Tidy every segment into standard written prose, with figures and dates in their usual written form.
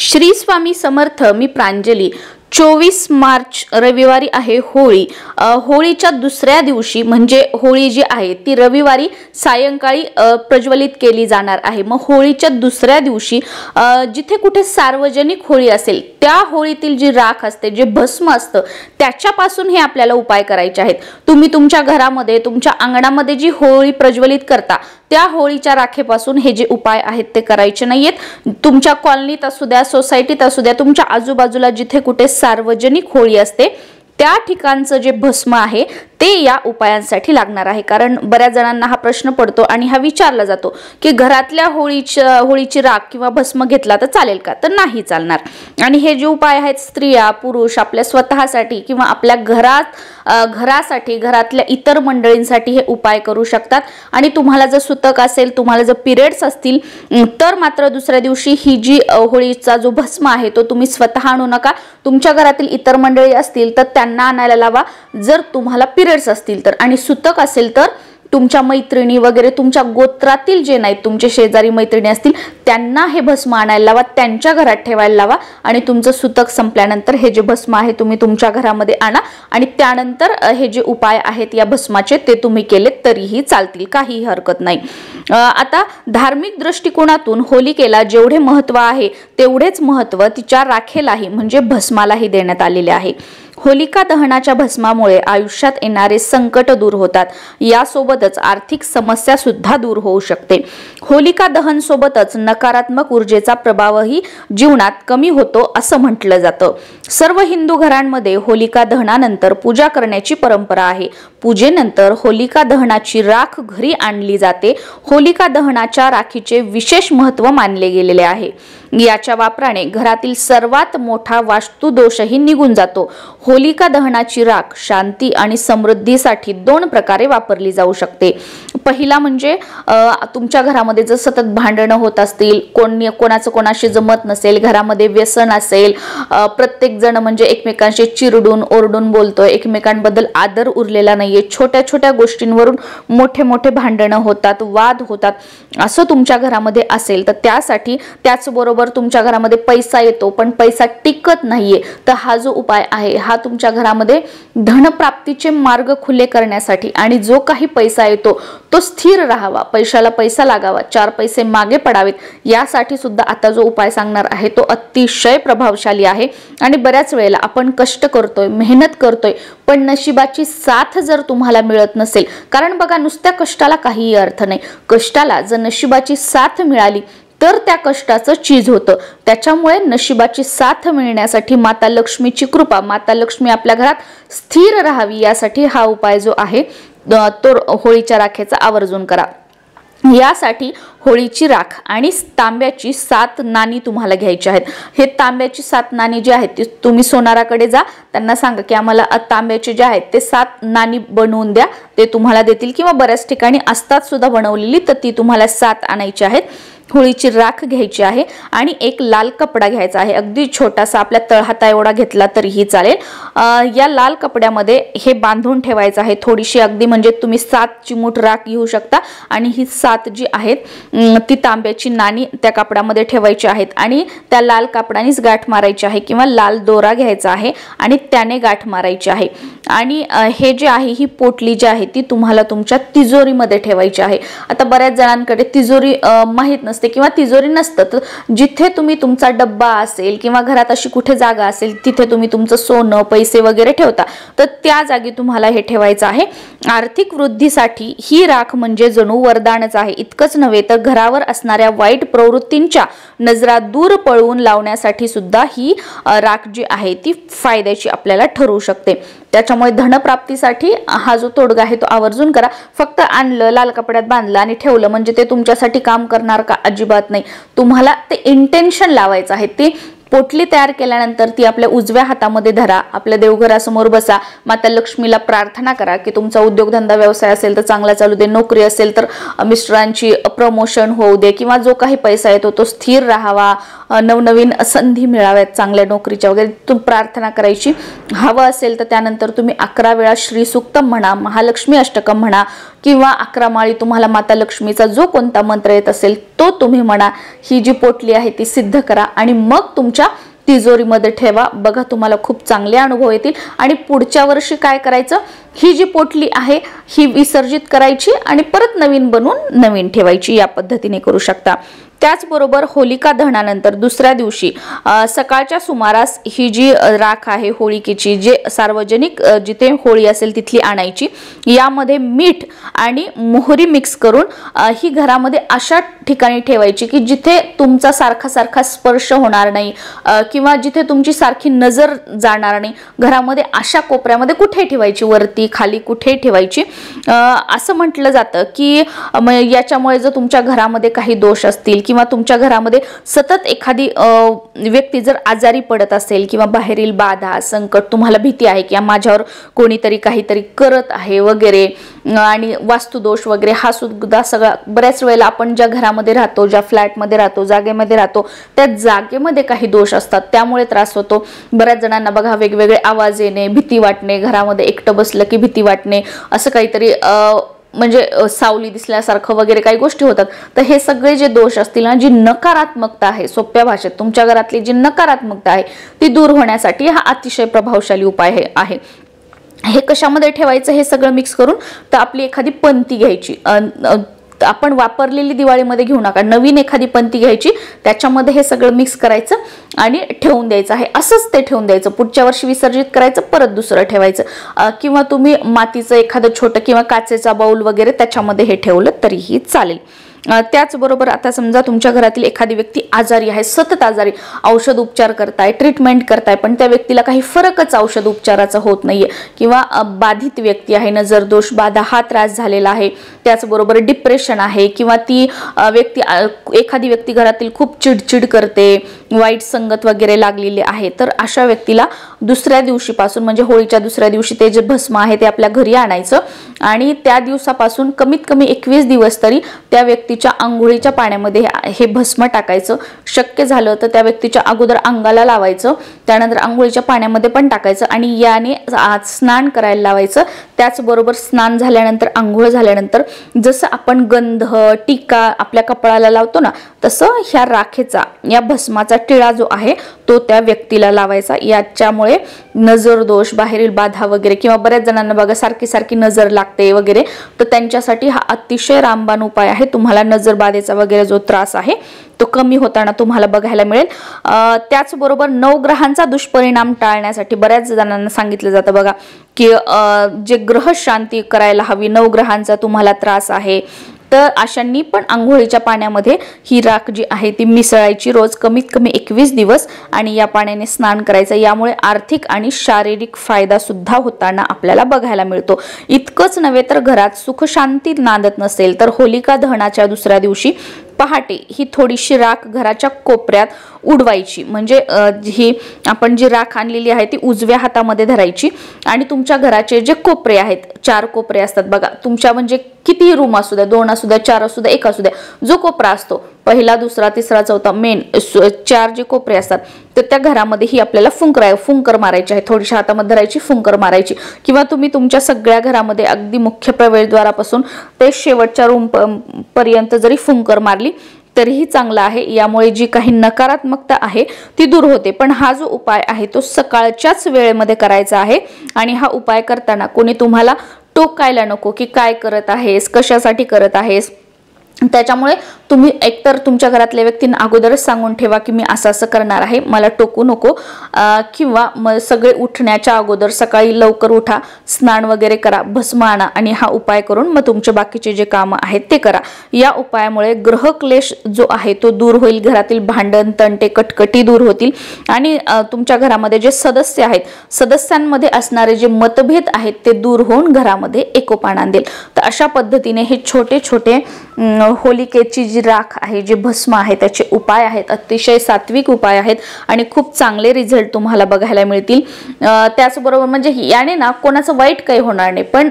श्री स्वामी समर्थ। मी प्रांजली। 24 मार्च रविवारी आहे होळी। होळीच्या दुसऱ्या दिवशी म्हणजे होळी जी आहे ती रविवारी सायंकाळी प्रज्वलित केली जाणार आहे। मग होळीच्या दुसऱ्या दिवशी जिथे कुठे सार्वजनिक होळी असेल त्या होळीतील जी राख असते, जे भस्म असतं, त्याच्यापासून हे आपल्याला उपाय करायचे आहेत। तुम्ही तुमच्या घरामध्ये तुमच्या अंगणामध्ये जी होळी प्रज्वलित करता त्या होळीच्या राखेपासून हे जे उपाय आहेत ते करायचे नाहीयेत। तुमच्या कॉलनीत असू द्या, सोसायटीत असू द्या, तुमच्या आजूबाजूला जिथे कुठे सार्वजनिक होळी असते त्या ठिकाणचं जे भस्म आहे ते या उपायांसाठी लागणार आहे। कारण बऱ्याच जणांना हा प्रश्न पडतो आणि हा विचारला जातो की घरातल्या होळीची राख किंवा भस्म घेतला तर चालेल का? तर नाही चालणार। आणि हे जे उपाय आहेत स्त्रिया पुरुष आपल्या स्वतःसाठी किंवा आपल्या घरासाठी घरातल्या इतर मंडळींसाठी हे उपाय करू शकतात। आणि तुम्हाला जर सुतक असेल, तुम्हाला जर पिरियड्स असतील तर मात्र दुसऱ्या दिवशी ही जी होळीचा जो भस्म आहे तो तुम्ही स्वतः आणू नका। तुमच्या घरातील इतर मंडळी असतील तर त्यांना आणायला लावा जर तुम्हाला पिरियड्स असतील तर। आणि सुतक असेल तर तुमच्या मैत्रिणी वगैरे तुमच्या गोत्रातील जे नाहीत, तुमचे शेजारी मैत्रिणी असतील त्यांना हे भस्म आणायला लावा, त्यांच्या घरात ठेवायला लावा। आणि तुमचं सुतक संपल्यानंतर हे जे भस्म आहे तुम्ही तुमच्या घरामध्ये आणा आणि त्यानंतर हे जे उपाय आहेत या भस्माचे ते तुम्ही केलेत तरीही चालतील, काही हरकत नाही। आता धार्मिक दृष्टिकोनातून होलिकेला जेवढे महत्त्व आहे तेवढेच महत्त्व तिच्या राखेलाही म्हणजे भस्मालाही देण्यात आलेले आहे। होलिका दहनाच्या भस्मामुळे आयुष्यात येणारे संकट दूर होतात, यासोबतच आर्थिक समस्या सुद्धा दूर होऊ शकते। होलिका दहन सोबतच नकारात्मक ऊर्जेचा प्रभावही जीवनात कमी होतो असं म्हटलं जातं। सर्व हिंदू घरांमध्ये होलिका दहनानंतर पूजा करण्याची परंपरा आहे। पूजेनंतर होलिका दहनाची राख घरी आणली जाते। होलिका दहनाच्या राखीचे विशेष महत्त्व मानले गेलेले आहे। याच्या वापराने घरातील सर्वात मोठा वास्तुदोषही निघून जातो। होलिका दहनाची राख शांती आणि समृद्धीसाठी दोन प्रकारे वापरली जाऊ शकते। पहिला म्हणजे तुमच्या घरामध्ये जर सतत भांडणं होत असतील, कोणाचं कोणाशी जमत नसेल, घरामध्ये व्यसन असेल, प्रत्येक जण म्हणजे एकमेकांशी चिरडून ओरडून बोलतोय, एकमेकांबद्दल आदर उरलेला नाहीये, छोट्या छोट्या गोष्टींवरून मोठे मोठे भांडणं होतात, वाद होतात, असं तुमच्या घरामध्ये असेल तर त्यासाठी, त्याचबरोबर तुमच्या घरामध्ये पैसा येतो पण पैसा टिकत नाहीये, तर हा जो उपाय आहे हा तुमच्या घरामध्ये धनप्राप्तीचे मार्ग खुले करण्यासाठी आणि जो काही पैसा येतो तो स्थिर राहावा, पैशाला पैसा लागावा, चार पैसे मागे पडावेत, यासाठी सुद्धा आता जो उपाय सांगणार आहे तो अतिशय प्रभावशाली आहे। आणि बऱ्याच वेळेला आपण कष्ट करतोय, मेहनत करतोय, पण नशिबाची साथ जर तुम्हाला मिळत नसेल, कारण बघा नुसत्या कष्टाला काहीही अर्थ नाही, कष्टाला जर नशिबाची साथ मिळाली तर त्या कष्टाचं चीज होतं। त्याच्यामुळे नशिबाची साथ मिळण्यासाठी माता लक्ष्मीची कृपा, माता लक्ष्मी आपल्या घरात स्थिर राहावी यासाठी हा उपाय जो आहे तो होळीच्या राखेचा आवर्जून करा। यासाठी होळीची राख आणि तांब्याची 7 नाणी तुम्हाला घ्यायची आहेत। हे तांब्याची 7 नाणी जी आहेत ती तुम्ही सोनाराकडे जा, त्यांना सांगा की आम्हाला तांब्याचे जे आहेत ते 7 नाणी बनवून द्या, ते तुम्हाला देतील। किंवा बऱ्याच ठिकाणी असतात सुद्धा बनवलेली, तर ती तुम्हाला 7 आणायची आहेत। होळीची राख घ्यायची आहे आणि एक लाल कपडा घ्यायचा आहे, अगदी छोटासा, आपल्या तळहाता एवढा घेतला तरीही चालेल। या लाल कपड्यामध्ये हे बांधून ठेवायचं आहे, थोडीशी अगदी म्हणजे तुम्ही 7 चिमूट राख घेऊ शकता आणि ही 7 जी आहेत ती तांब्याची नाणी त्या कपड्यामध्ये ठेवायची आहेत आणि त्या लाल कापडानेच गाठ मारायची आहे किंवा लाल दोरा घ्यायचा आहे आणि त्याने गाठ मारायची आहे। आणि हे जे आहे ही पोटली जी आहे ती तुम्हाला तुमच्या तिजोरीमध्ये ठेवायची आहे। आता बऱ्याच जणांकडे तिजोरी माहित नसते किंवा तिजोरी नसतं, तर जिथे तुम्ही तुमचा डब्बा असेल किंवा घरात अशी कुठे जागा असेल तिथे तुम्ही तुमचं सोनं पैसे वगैरे ठेवता, तर त्या जागी तुम्हाला हे ठेवायचं आहे। आर्थिक वृद्धीसाठी ही राख म्हणजे जणू वरदानच आहे। इतकंच नव्हे तर घरावर असणाऱ्या वाईट प्रवृत्तींच्या नजरा दूर पळवून लावण्यासाठी सुद्धा ही राख जी आहे ती फायद्याची आपल्याला ठरू शकते। त्याच्यामुळे धनप्राप्तीसाठी हा जो तोडगा आहे तो आवर्जून करा। फक्त आणलं, लाल कपड्यात बांधलं आणि ठेवलं म्हणजे ते तुमच्यासाठी काम करणार का? अजिबात नाही। तुम्हाला ते इंटेन्शन लावायचं आहे, ते पोटली तयार केल्यानंतर ती आपल्या उजव्या हातामध्ये धरा, आपल्या देवघरासमोर बसा, माता लक्ष्मीला प्रार्थना करा की तुमचा उद्योगधंदा व्यवसाय असेल तर चांगला चालू दे, नोकरी असेल तर मिस्टरांची प्रमोशन होऊ दे, किंवा जो काही पैसा येतो तो स्थिर राहावा, नवनवीन संधी मिळाव्यात चांगल्या नोकरीच्या वगैरे तुम्ही प्रार्थना करायची. हवं असेल तर त्यानंतर तुम्ही 11 वेळा श्री सूक्तम म्हणा, महालक्ष्मी अष्टकम म्हणा, किंवा 11 माळी तुम्हाला माता लक्ष्मीचा जो कोणता मंत्र येत असेल तो तुम्ही म्हणा. ही जी पोटली आहे ती सिद्ध करा आणि मग तुमच्या तिजोरीमध्ये ठेवा. बघा तुम्हाला खूप चांगले अनुभव येतील. आणि पुढच्या वर्षी काय करायचं, ही जी पोटली आहे ही विसर्जित करायची आणि परत नवीन बनवून नवीन ठेवायची. या पद्धतीने करू शकता. त्याचबरोबर होलिका दहनानंतर दुसऱ्या दिवशी सकाळच्या सुमारास ही जी राख आहे होळिकेची, जे सार्वजनिक जिथे होळी असेल तिथली आणायची. यामध्ये मीठ आणि मोहरी मिक्स करून ही घरामध्ये अशा ठिकाणी ठेवायची की जिथे तुमचा सारखा सारखा स्पर्श होणार नाही किंवा जिथे तुमची सारखी नजर जाणार नाही. घरामध्ये अशा कोपऱ्यामध्ये कुठे ठेवायची, वरती खाली कुठे ठेवायची. असं म्हटलं जातं की याच्यामुळे जर तुमच्या घरामध्ये काही दोष असतील किंवा तुमच्या घरामध्ये सतत एखादी व्यक्ती जर आजारी पडत असेल किंवा बाहेरील बाधा संकट तुम्हाला भीती आहे की माझ्यावर कोणीतरी काहीतरी करत आहे वगैरे, आणि वास्तुदोष वगैरे हा सुद्धा सगळा बऱ्याच वेळेला आपण ज्या घरामध्ये राहतो, ज्या फ्लॅटमध्ये राहतो, जागेमध्ये राहतो, त्या जागेमध्ये काही दोष असतात त्यामुळे त्रास होतो. बऱ्याच जणांना बघा वेगवेगळे आवाज येणे, भीती वाटणे, घरामध्ये एकटं बसलं की भीती वाटणे, असं काहीतरी म्हणजे सावली दिसल्यासारखं वगैरे काही गोष्टी होतात. तर हे सगळे जे दोष असतील ना, जी नकारात्मकता आहे, सोप्या भाषेत तुमच्या घरातली जी नकारात्मकता आहे ती दूर होण्यासाठी हा अतिशय प्रभावशाली उपाय आहे. हे कशामध्ये ठेवायचं हे सगळं मिक्स करून, तर आपली एखादी पंती घ्यायची, आपण वापरलेली दिवाळीमध्ये घेऊ नका, नवीन एखादी पंती घ्यायची, त्याच्यामध्ये हे सगळं मिक्स करायचं आणि ठेवून द्यायचं आहे. असंच ते ठेवून द्यायचं, पुढच्या वर्षी विसर्जित करायचं, परत दुसरं ठेवायचं. किंवा तुम्ही मातीचं एखादं छोटं किंवा काचेचा बाऊल वगैरे त्याच्यामध्ये हे ठेवलं तरीही चालेल. त्याचबरोबर आता समजा तुमच्या घरातील एखादी व्यक्ती आजारी आहे, सतत आजारी, औषध उपचार करताय, ट्रीटमेंट करताय, पण त्या व्यक्तीला काही फरकच औषध उपचाराचा होत नाहीये, किंवा बाधित व्यक्ती आहे, नजर दोष बाधा हा त्रास झालेला आहे, त्याचबरोबर डिप्रेशन आहे, किंवा ती व्यक्ती एखादी व्यक्ती घरातील खूप चिडचिड करते, वाईट संगत वगैरे लागलेली आहे, तर अशा व्यक्तीला दुसऱ्या दिवशीपासून म्हणजे होळीच्या दुसऱ्या दिवशी ते जे भस्म आहे ते आपल्या घरी आणायचं आणि त्या दिवसापासून कमीत कमी 21 दिवस तरी त्या व्यक्तीच्या आंघोळीच्या पाण्यामध्ये हे भस्म टाकायचं. शक्य झालं तर त्या व्यक्तीच्या अगोदर अंगाला लावायचं, त्यानंतर आंघोळीच्या पाण्यामध्ये पण टाकायचं आणि याने स्नान करायला लावायचं. त्याचबरोबर स्नान झाल्यानंतर, आंघोळ झाल्यानंतर जसं आपण गंध टीका आपल्या कपाळाला लावतो ना, तसं ह्या राखेचा, या भस्माचा टिळा जो आहे तो त्या व्यक्तीला लावायचा. याच्यामुळे नजर दोष, बाहेरील बाधा वगैरे, किंवा बऱ्याच जणांना बघा सारखी सारखी नजर लागते वगैरे, तर त्यांच्यासाठी हा अतिशय रामबाण उपाय आहे. तुम्हाला नजर बाधेचा वगैरे जो त्रास आहे तो कमी होताना तुम्हाला बघायला मिळेल. त्याचबरोबर नवग्रहांचा दुष्परिणाम टाळण्यासाठी बऱ्याच जणांना सांगितलं जातं बघा की जे ग्रह शांती करायला हवी, नवग्रहांचा तुम्हाला त्रास आहे तर अशांनी पण आंघोळीच्या पाण्यामध्ये ही राख जी आहे ती मिसळायची रोज कमीत कमी 21 दिवस आणि या पाण्याने स्नान करायचं. यामुळे आर्थिक आणि शारीरिक फायदा सुद्धा होताना आपल्याला बघायला मिळतो. इतकंच नव्हे तर घरात सुख शांती नांदत नसेल तर होलिका दहनाच्या दुसऱ्या दिवशी पहाटे ही थोडीशी राख घराच्या कोपऱ्यात उडवायची. म्हणजे ही आपण जी राख आणलेली आहे ती उजव्या हातामध्ये धरायची आणि तुमच्या घराचे जे कोपरे आहेत, 4 कोपरे असतात बघा, तुमच्या म्हणजे किती रूम असू द्या, 2 असू द्या, 4 असू द्या, 1 असू द्या, जो कोपरा असतो पहिला, दुसरा, तिसरा, चौथा, मेन 4 जे कोपरे असतात तर त्या घरामध्ये ही आपल्याला फुंकर मारायची आहे. थोडीशी हातामध्ये धरायची, फुंकर मारायची. किंवा तुम्ही तुमच्या सगळ्या घरामध्ये अगदी मुख्य प्रवेशद्वारापासून ते शेवटच्या रूम पर्यंत जरी फुंकर मारली तरीही चांगला आहे. यामुळे जी काही नकारात्मकता आहे ती दूर होते. पण हा जो उपाय आहे तो सकाळच्याच वेळेमध्ये करायचा आहे आणि हा उपाय करताना कोणी तुम्हाला टोकायला नको की काय करत आहेस, कशासाठी करत आहेस. त्याच्यामुळे तुम्ही एकतर तुमच्या घरातल्या व्यक्तींना अगोदरच सांगून ठेवा की मी असं असं करणार आहे, मला टोकू नको, किंवा मग सगळे उठण्याच्या अगोदर सकाळी लवकर उठा, स्नान वगैरे करा, भस्म आणा आणि हा उपाय करून मग तुमचे बाकीचे जे कामं आहेत ते करा. या उपायामुळे ग्रहक्लेश जो आहे तो दूर होईल, घरातील भांडण तंटे कटकटी दूर होतील आणि तुमच्या घरामध्ये जे सदस्य आहेत, सदस्यांमध्ये असणारे जे मतभेद आहेत ते दूर होऊन घरामध्ये एकोपा आणेल. तर अशा पद्धतीने हे छोटे छोटे होलिकेची जी राख आहे, जे भस्म आहे, त्याचे उपाय आहेत, अतिशय सात्विक उपाय आहेत आणि खूप चांगले रिझल्ट तुम्हाला बघायला मिळतील. त्याचबरोबर म्हणजे याने ना कोणाचं वाईट काही होणार नाही, पण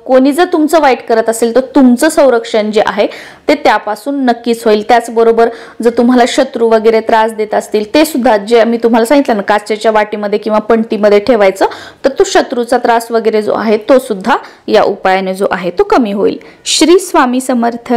कोणी जर तुमचं वाईट करत असेल तर तुमचं संरक्षण जे आहे ते त्यापासून नक्कीच होईल. त्याचबरोबर जर तुम्हाला शत्रू वगैरे त्रास देत असतील ते सुद्धा, जे मी तुम्हाला सांगितलं ना काचेच्या वाटीमध्ये किंवा पणतीमध्ये ठेवायचं, तर तो शत्रूचा त्रास वगैरे जो आहे तो सुद्धा या उपायाने जो आहे तो कमी होईल. श्री स्वामी समर्थ.